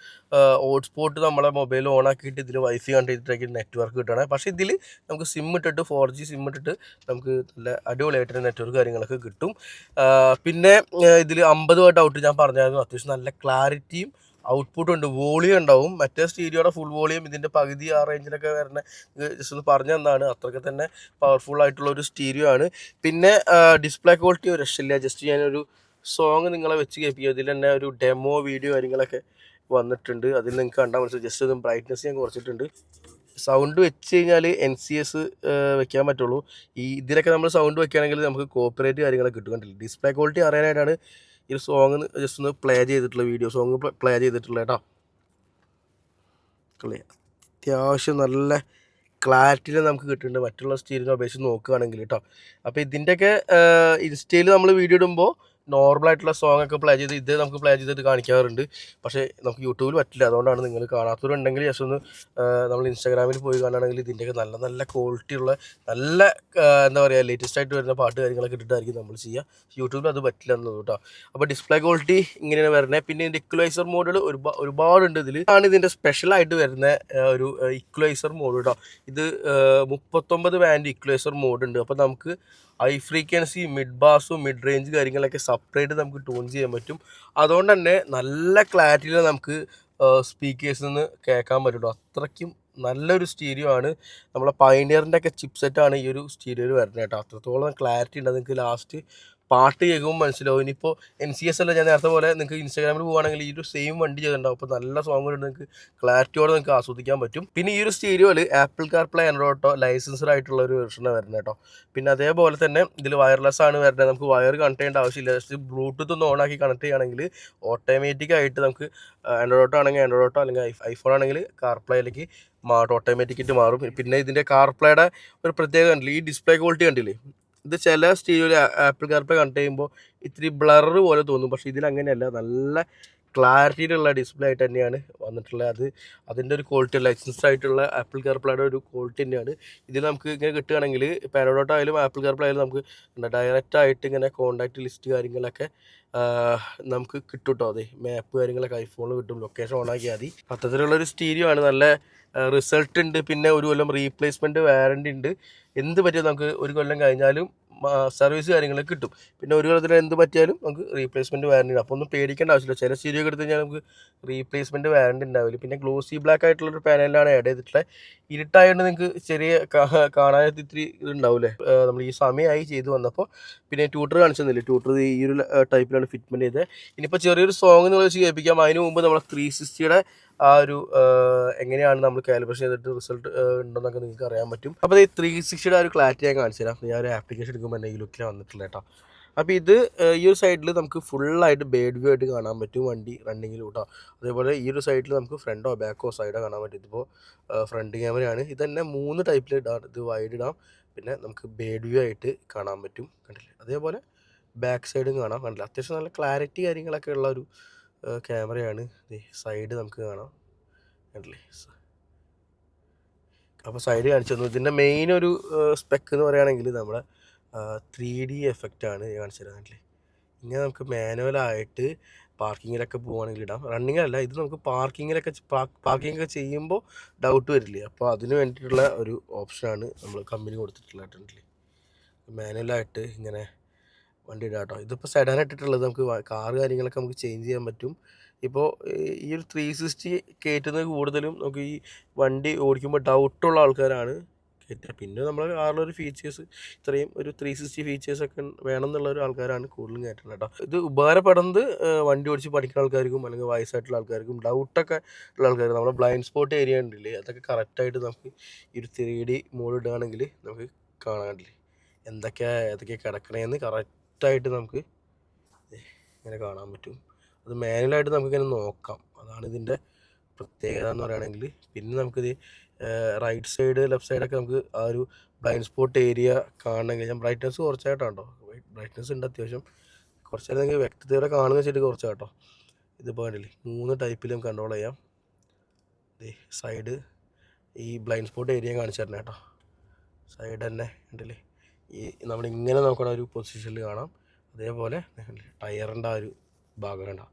ഹോട്ട്സ്പോട്ട് നമ്മളെ മൊബൈൽ ഓൺ ആക്കിയിട്ട് ഇതിൽ വൈഫൈ കണ്ടിട്ടായിരിക്കും നെറ്റ്വർക്ക് കിട്ടണം. പക്ഷേ ഇതിൽ നമുക്ക് സിം ഇട്ടിട്ട് 4G സിം ഇട്ടിട്ട് നമുക്ക് നല്ല അടിപൊളിയായിട്ട് നെറ്റ്വർക്ക് കാര്യങ്ങളൊക്കെ കിട്ടും. പിന്നെ ഇതിൽ 50 വാട്ട് ഔട്ട് ഞാൻ പറഞ്ഞായിരുന്നു. അത്യാവശ്യം നല്ല ക്ലാരിറ്റിയും ഔട്ട്പുട്ട് ഉണ്ട്. വോളിയം ഉണ്ടാവും. മറ്റേ സ്റ്റീരിയോയുടെ ഫുൾ വോളിയം ഇതിൻ്റെ പകുതി ആ റേഞ്ചിലൊക്കെ വരുന്ന ജസ്റ്റ് ഒന്ന് പറഞ്ഞു തന്നാണ്. അത്രയ്ക്ക് തന്നെ പവർഫുൾ ആയിട്ടുള്ള ഒരു സ്റ്റീരിയോ ആണ്. പിന്നെ ഡിസ്പ്ലേ ക്വാളിറ്റി ഒരു രക്ഷയില്ല. ജസ്റ്റ് ഞാനൊരു സോങ് നിങ്ങളെ വെച്ച് കേൾപ്പിക്കുക. ഇതിൽ തന്നെ ഒരു ഡെമോ വീഡിയോ കാര്യങ്ങളൊക്കെ വന്നിട്ടുണ്ട്. അതിൽ നിങ്ങൾക്ക് കണ്ടാൽ മനസ്സിലാവും. ജസ്റ്റ് ഒന്ന് ബ്രൈറ്റ്നസ് ഞാൻ കുറച്ചിട്ടുണ്ട്. സൗണ്ട് വെച്ച് കഴിഞ്ഞാൽ NCS വെക്കാൻ പറ്റുള്ളൂ. ഇതിലൊക്കെ നമ്മൾ സൗണ്ട് വെക്കുകയാണെങ്കിൽ നമുക്ക് കോപ്പറേറ്റ് കാര്യങ്ങളൊക്കെ കിട്ടും. കണ്ടില്ല, ഡിസ്പ്ലേ ക്വാളിറ്റി അറിയാനായിട്ടാണ് ഈ ഒരു സോങ് ജസ്റ്റ് ഒന്ന് പ്ലേ ചെയ്തിട്ടുള്ള വീഡിയോ സോങ് പ്ലേ ചെയ്തിട്ടുള്ള കേട്ടോ. അത്യാവശ്യം നല്ല ക്ലാരിറ്റിയിൽ നമുക്ക് കിട്ടുന്നുണ്ട് മറ്റുള്ള സ്റ്റീരിയോനെ അപേക്ഷിച്ച് നോക്കുകയാണെങ്കിൽ കേട്ടോ. അപ്പോൾ ഇതിൻ്റെയൊക്കെ ഇൻസ്റ്റയിൽ നമ്മൾ വീഡിയോ ഇടുമ്പോൾ നോർമലായിട്ടുള്ള സോങ് ഒക്കെ പ്ലേ ചെയ്ത് ഇത് നമുക്ക് പ്ലേ ചെയ്തിട്ട് കാണിക്കാറുണ്ട്. പക്ഷേ നമുക്ക് യൂട്യൂബിൽ പറ്റില്ല. അതുകൊണ്ടാണ് നിങ്ങൾ കാണാത്തവരുണ്ടെങ്കിൽ ജസ്റ്റ് ഒന്ന് നമ്മൾ ഇൻസ്റ്റാഗ്രാമിൽ പോയി കാണുകയാണെങ്കിൽ ഇതിൻ്റെയൊക്കെ നല്ല നല്ല ക്വാളിറ്റിയുള്ള നല്ല എന്താ പറയുക ലേറ്റസ്റ്റ് ആയിട്ട് വരുന്ന പാട്ട് കാര്യങ്ങളൊക്കെ ഇട്ടിട്ടായിരിക്കും നമ്മൾ ചെയ്യുക. യൂട്യൂബിൽ അത് പറ്റില്ല എന്നത് കേട്ടോ. അപ്പോൾ ഡിസ്പ്ലേ ക്വാളിറ്റി ഇങ്ങനെയാണ് വരുന്നത്. പിന്നെ ഇതിൻ്റെ ഇക്വലൈസർ മോഡുകൾ ഒരുപാടുണ്ട്. ആണ് ഇതിൻ്റെ സ്പെഷ്യലായിട്ട് വരുന്ന ഒരു ഇക്വലൈസർ മോഡ് കേട്ടോ. ഇത് 39 ബാൻഡ് ഇക്വലൈസർ മോഡ് ഉണ്ട്. അപ്പോൾ നമുക്ക് ഹൈ ഫ്രീക്വൻസി, മിഡ് ബാസും മിഡ് റേഞ്ച് കാര്യങ്ങളൊക്കെ സെപ്പറേറ്റ് നമുക്ക് ട്യൂൺ ചെയ്യാൻ പറ്റും. അതുകൊണ്ട് തന്നെ നല്ല ക്ലാരിറ്റിയിൽ നമുക്ക് സ്പീക്കേഴ്സിൽ നിന്ന് കേൾക്കാൻ പറ്റും. അത്രയ്ക്കും നല്ലൊരു സ്റ്റീരിയോ ആണ്. നമ്മളെ പയനിയറിൻ്റെ ഒക്കെ ചിപ്സെറ്റാണ് ഈ ഒരു സ്റ്റീരിയോയിൽ വരുന്നത് കേട്ടോ. അത്രത്തോളം ക്ലാരിറ്റി ഉണ്ട്. നിങ്ങൾക്ക് ലാസ്റ്റ് പാട്ട് കേൾക്കുമ്പോൾ മനസ്സിലാവും. ഇനിയിപ്പോൾ NCS അല്ല, ഞാൻ നേരത്തെ പോലെ നിങ്ങൾക്ക് ഇൻസ്റ്റാഗ്രാമിൽ പോകുകയാണെങ്കിൽ ഈ ഒരു സെയിം വണ്ടി ചെയ്തിട്ടുണ്ടാവും. അപ്പോൾ നല്ല സോങ്ങുകൾ നിങ്ങൾക്ക് ക്ലാരിറ്റിയോടെ നിങ്ങൾക്ക് ആസ്വദിക്കാൻ പറ്റും. പിന്നെ ഈ ഒരു സ്റ്റീരിയോയിൽ Apple CarPlay, Android auto licensed ആയിട്ടുള്ള ഒരു വെർഷനാണ് വരുന്നത് കേട്ടോ. പിന്നെ അതേപോലെ തന്നെ ഇതിൽ വയർലെസ് ആണ് വരുന്നത്. നമുക്ക് വയർ കണക്ട് ചെയ്യേണ്ട ആവശ്യമില്ല. ജസ്റ്റ് ബ്ലൂടൂത്ത് ഒന്ന് ഓൺ ആക്കി കണക്ട് ചെയ്യുകയാണെങ്കിൽ ഓട്ടോമാറ്റിക്കായിട്ട് നമുക്ക് ആൻഡ്രോയിഡ് ഓട്ടോ ആണെങ്കിൽ ആൻഡ്രോയിഡ് ഓട്ടോ, അല്ലെങ്കിൽ ഐഫോൺ ആണെങ്കിൽ കാർപ്ലേയിലേക്ക് ഓട്ടോമാറ്റിക്കായിട്ട് മാറും. പിന്നെ ഇതിൻ്റെ കാർപ്ലേയുടെ ഒരു പ്രത്യേകത കണ്ടില്ലേ, ഈ ഡിസ്പ്ലേ ക്വാളിറ്റി കണ്ടില്ലേ. ഇത് ചില സ്റ്റീരിയോയിൽ ആപ്പിൾ കാർപ്ലേ കണക്ട് ചെയ്യുമ്പോൾ ഇത്തിരി ബ്ലർ പോലെ തോന്നും. പക്ഷേ ഇതിൽ അങ്ങനെയല്ല, നല്ല ക്ലാരിറ്റിയിലുള്ള ഡിസ്പ്ലേ ആയിട്ട് തന്നെയാണ് വന്നിട്ടുള്ളത്. അതിൻ്റെ ഒരു ക്വാളിറ്റി ലൈസൻസ്ഡ് ആയിട്ടുള്ള ആപ്പിൾ കാർപ്ലേയുടെ ഒരു ക്വാളിറ്റി തന്നെയാണ് ഇതിൽ നമുക്ക് ഇങ്ങനെ കിട്ടുകയാണെങ്കിൽ. ഇപ്പോൾ ആൻഡ്രോയിഡ് ആയാലും ആപ്പിൾ കാർപ്ലേ ആയാലും നമുക്ക് ഡയറക്റ്റായിട്ട് ഇങ്ങനെ കോൺടാക്റ്റ് ലിസ്റ്റ് കാര്യങ്ങളൊക്കെ നമുക്ക് കിട്ടും കേട്ടോ. അതെ, മാപ്പ് കാര്യങ്ങളൊക്കെ ഐഫോണിൽ കിട്ടും. ലൊക്കേഷൻ ഓൺ ആക്കിയാൽ മതി. അത്തരത്തിലുള്ളൊരു സ്റ്റീരിയോ ആണ്. നല്ല റിസൾട്ട് ഉണ്ട്. പിന്നെ 1 കൊല്ലം റീപ്ലേസ്മെൻറ്റ് വാറണ്ടി ഉണ്ട്. എന്ത് പറ്റിയാൽ നമുക്ക് 1 കൊല്ലം കഴിഞ്ഞാലും സർവീസ് കാര്യങ്ങളൊക്കെ കിട്ടും. പിന്നെ 1 കൊല്ലത്തിൽ എന്ത് പറ്റിയാലും നമുക്ക് റീപ്ലേസ്മെൻറ്റ് വാറണ്ടി ഉണ്ട്. അപ്പോൾ ഒന്നും പേടിക്കേണ്ട ആവശ്യമില്ല. ചില സ്റ്റീരിയോ എടുത്ത് കഴിഞ്ഞാൽ നമുക്ക് റീപ്ലേസ്മെൻറ്റ് വാറണ്ടി ഉണ്ടാവില്ല. പിന്നെ ഗ്ലോസി ബ്ലാക്ക് ആയിട്ടുള്ളൊരു പാനലിലാണ് ആഡ് ചെയ്തിട്ടുള്ളത്. ഇരുട്ടായതുകൊണ്ട് നിങ്ങൾക്ക് ചെറിയ കാണാനായിട്ട് ഇത്തിരി ഇതുണ്ടാവില്ലേ. നമ്മൾ ഈ സമയമായി ചെയ്ത് വന്നപ്പോൾ പിന്നെ ട്യൂട്ടർ കാണിച്ചു തന്നില്ലേ. ട്യൂട്ടർ ഈ ഒരു ടൈപ്പിലാണ് ഫിറ്റ്മെൻറ്റ് ചെയ്തത്. ഇനിയിപ്പോൾ ചെറിയൊരു സോങ് നിങ്ങൾ വെച്ച് കേൾപ്പിക്കാം. അതിന് മുമ്പ് നമ്മൾ 360യുടെ ആ ഒരു എങ്ങനെയാണ് നമ്മൾ കാലിബ്രേഷൻ ചെയ്തിട്ട് റിസൾട്ട് ഉണ്ടെന്നൊക്കെ നിങ്ങൾക്ക് അറിയാൻ പറ്റും. അപ്പോൾ ഈ 360യുടെ ആ ഒരു ക്ലാരിറ്റി ഞാൻ കാണിച്ചു തരാം. ഞാൻ ഒരു ആപ്ലിക്കേഷൻ എടുക്കുമ്പോൾ തന്നെ ഈ ലുക്കിലാണ് വന്നിട്ടുള്ളത് കേട്ടോ. അപ്പോൾ ഇത് ഈ ഒരു സൈഡിൽ നമുക്ക് ഫുള്ളായിട്ട് ബേഡ് വ്യൂ ആയിട്ട് കാണാൻ പറ്റും വണ്ടി റണ്ണിങ്ങിൽ കേട്ടോ. അതേപോലെ ഈ ഒരു സൈഡിൽ നമുക്ക് ഫ്രണ്ടോ ബാക്കോ സൈഡോ കാണാൻ പറ്റും. ഇതിപ്പോൾ ഫ്രണ്ട് ക്യാമറയാണ്. ഇത് തന്നെ 3 ടൈപ്പിൽ ഇടാം. ഇത് വൈഡ് ഇടാം, പിന്നെ നമുക്ക് ബേഡ് വ്യൂ ആയിട്ട് കാണാൻ പറ്റും. കണ്ടില്ലേ. അതേപോലെ ബാക്ക് സൈഡും കാണാം. കണ്ടില്ല, അത്യാവശ്യം നല്ല ക്ലാരിറ്റി കാര്യങ്ങളൊക്കെ ഉള്ള ഒരു ക്യാമറയാണ്. സൈഡ് നമുക്ക് കാണാം. കണ്ടില്ലേ. അപ്പോൾ സൈഡ് കാണിച്ചു തന്നു. ഇതിൻ്റെ മെയിൻ ഒരു സ്പെക്ക് എന്ന് പറയുകയാണെങ്കിൽ നമ്മുടെ 3D എഫക്റ്റാണ് കാണിച്ചു തരാൻ. കണ്ടില്ലേ. ഇങ്ങനെ നമുക്ക് മാനുവലായിട്ട് പാർക്കിങ്ങിലൊക്കെ പോവുകയാണെങ്കിൽ ഇടാം. റണ്ണിങ്ങിലല്ല, ഇത് നമുക്ക് പാർക്കിംഗ് ഒക്കെ ചെയ്യുമ്പോൾ ഡൗട്ട് വരില്ലേ. അപ്പോൾ അതിന് വേണ്ടിയിട്ടുള്ള ഒരു ഓപ്ഷനാണ് നമ്മൾ കമ്പനി കൊടുത്തിട്ടുള്ളത്. കണ്ടില്ലേ, മാനുവലായിട്ട് ഇങ്ങനെ വണ്ടി ഇടാം കേട്ടോ. ഇതിപ്പോൾ സെഡാൻ ഇട്ടിട്ടുള്ളത്. നമുക്ക് കാറ് കാര്യങ്ങളൊക്കെ നമുക്ക് ചേഞ്ച് ചെയ്യാൻ പറ്റും. ഇപ്പോൾ ഈ ഒരു 360 കയറ്റുന്നത് കൂടുതലും നമുക്ക് ഈ വണ്ടി ഓടിക്കുമ്പോൾ ഡൗട്ടുള്ള ആൾക്കാരാണ് കയറ്റുക. പിന്നെ നമ്മുടെ കാറിലൊരു ഫീച്ചേഴ്സ് ഇത്രയും ഒരു 360 ഫീച്ചേഴ്സൊക്കെ വേണം എന്നുള്ള ഒരു ആൾക്കാരാണ് കൂടുതലും കയറ്റുന്നത് കേട്ടോ. ഇത് ഉപകാരപ്പെടുന്നത് വണ്ടി ഓടിച്ച് പഠിക്കുന്ന ആൾക്കാർക്കും അല്ലെങ്കിൽ വയസ്സായിട്ടുള്ള ആൾക്കാർക്കും ഡൗട്ടൊക്കെ ഉള്ള ആൾക്കാർ. നമ്മുടെ ബ്ലൈൻഡ് സ്പോട്ട് ഏരിയ ഉണ്ടല്ലേ, അതൊക്കെ കറക്റ്റായിട്ട് നമുക്ക് ഈ ഒരു 3D മോഡ് ഇടുകയാണെങ്കിൽ നമുക്ക് കാണാനില്ലേ ഏതൊക്കെയാണ് കിടക്കണേന്ന് കറക്റ്റായിട്ട് നമുക്ക് ഇങ്ങനെ കാണാൻ പറ്റും. അത് മാനുവലായിട്ട് നമുക്കിങ്ങനെ നോക്കാം. അതാണ് ഇതിൻ്റെ പ്രത്യേകത എന്ന് പറയുകയാണെങ്കിൽ. പിന്നെ നമുക്കിത് റൈറ്റ് സൈഡ് ലെഫ്റ്റ് സൈഡൊക്കെ നമുക്ക് ആ ഒരു ബ്ലൈൻഡ് സ്പോട്ട് ഏരിയ കാണണമെങ്കിൽ ഞാൻ ബ്രൈറ്റ്നസ് കുറച്ചായിട്ടോ, ബ്രൈറ്റ്നസ് ഉണ്ട് അത്യാവശ്യം, കുറച്ചേരം നിങ്ങൾക്ക് വ്യക്തതയോടെ കാണുന്ന വെച്ചിട്ട് കുറച്ചാട്ടോ. ഇതിപ്പോൾ കണ്ടില്ലേ 3 ടൈപ്പിൽ നമുക്ക് കൺട്രോൾ ചെയ്യാം. സൈഡ് ഈ ബ്ലൈൻഡ് സ്പോട്ട് ഏരിയ കാണിച്ചു തരണം കേട്ടോ. സൈഡ് തന്നെ കണ്ടില്ലേ, ഈ നമ്മളിങ്ങനെ നോക്കണ ഒരു പൊസിഷനിൽ കാണാം. അതേപോലെ ടയറിൻ്റെ ആ ഒരു ഭാഗം കണ്ട,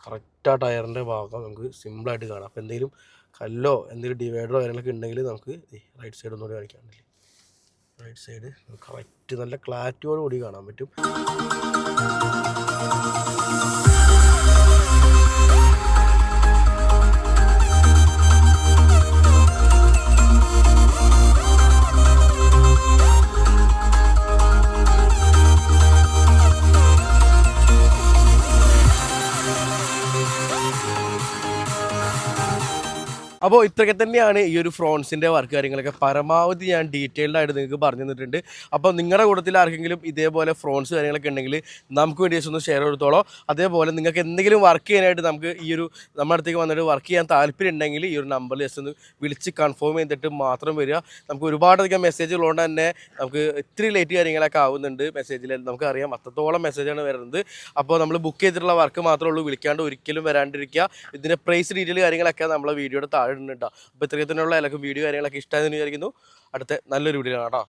കറക്റ്റ് ആ ടയറിൻ്റെ ഭാഗം നമുക്ക് സിമ്പിളായിട്ട് കാണാം. അപ്പോൾ എന്തെങ്കിലും കല്ലോ എന്തെങ്കിലും ഡിവൈഡറോ കാര്യങ്ങളൊക്കെ ഉണ്ടെങ്കിൽ നമുക്ക് റൈറ്റ് സൈഡ് ഒന്നുകൂടി കാണിക്കാണ്ടില്ലേ, റൈറ്റ് സൈഡ് കറക്റ്റ് നല്ല ക്ലാരിറ്റിയോട് കൂടി കാണാൻ പറ്റും. അപ്പോൾ ഇത്രയൊക്കെ തന്നെയാണ് ഈ ഒരു ഫ്രോൺസിൻ്റെ വർക്ക് കാര്യങ്ങളൊക്കെ. പരമാവധി ഞാൻ ഡീറ്റെയിൽഡ് ആയിട്ട് നിങ്ങൾക്ക് പറഞ്ഞു തന്നിട്ടുണ്ട്. അപ്പോൾ നിങ്ങളുടെ കൂട്ടത്തിൽ ആർക്കെങ്കിലും ഇതേപോലെ ഫ്രോൺസ് കാര്യങ്ങളൊക്കെ ഉണ്ടെങ്കിൽ നമുക്ക് വേണ്ടി ഒന്ന് ഷെയർ കൊടുത്തോളൂ. അതേപോലെ നിങ്ങൾക്ക് എന്തെങ്കിലും വർക്ക് ചെയ്യാനായിട്ട് നമുക്ക് ഈ ഒരു നമ്മുടെ അടുത്തേക്ക് വന്നിട്ട് വർക്ക് ചെയ്യാൻ താല്പര്യം ഉണ്ടെങ്കിൽ ഈ ഒരു നമ്പറിൽ ജസ്റ്റ് ഒന്ന് വിളിച്ച് കൺഫേം ചെയ്തിട്ട് മാത്രം വരിക. നമുക്ക് ഒരുപാടധികം മെസ്സേജുള്ളതുകൊണ്ട് തന്നെ നമുക്ക് ഇത്തിരി ലേറ്റ് കാര്യങ്ങളൊക്കെ ആവുന്നുണ്ട്. മെസ്സേജിൽ നമുക്കറിയാം അത്രത്തോളം മെസ്സേജാണ് വരുന്നത്. അപ്പോൾ നമ്മൾ ബുക്ക് ചെയ്തിട്ടുള്ള വർക്ക് മാത്രമേ ഉള്ളൂ, വിളിക്കാണ്ട് ഒരിക്കലും വരാണ്ടിരിക്കുക. ഇതിൻ്റെ പ്രൈസ് ഡീറ്റെയിൽ കാര്യങ്ങളൊക്കെ നമ്മളെ വീഡിയോയുടെ താഴെ ഇടുന്നുണ്ടോ. അപ്പോൾ ഇത്രയൊക്കെ തന്നെയുള്ള എല്ലാവർക്കും വീഡിയോ കാര്യങ്ങളൊക്കെ ഇഷ്ടമായെന്ന് വിചാരിക്കുന്നു. അടുത്ത നല്ലൊരു വീഡിയോ ആണ് കേട്ടോ.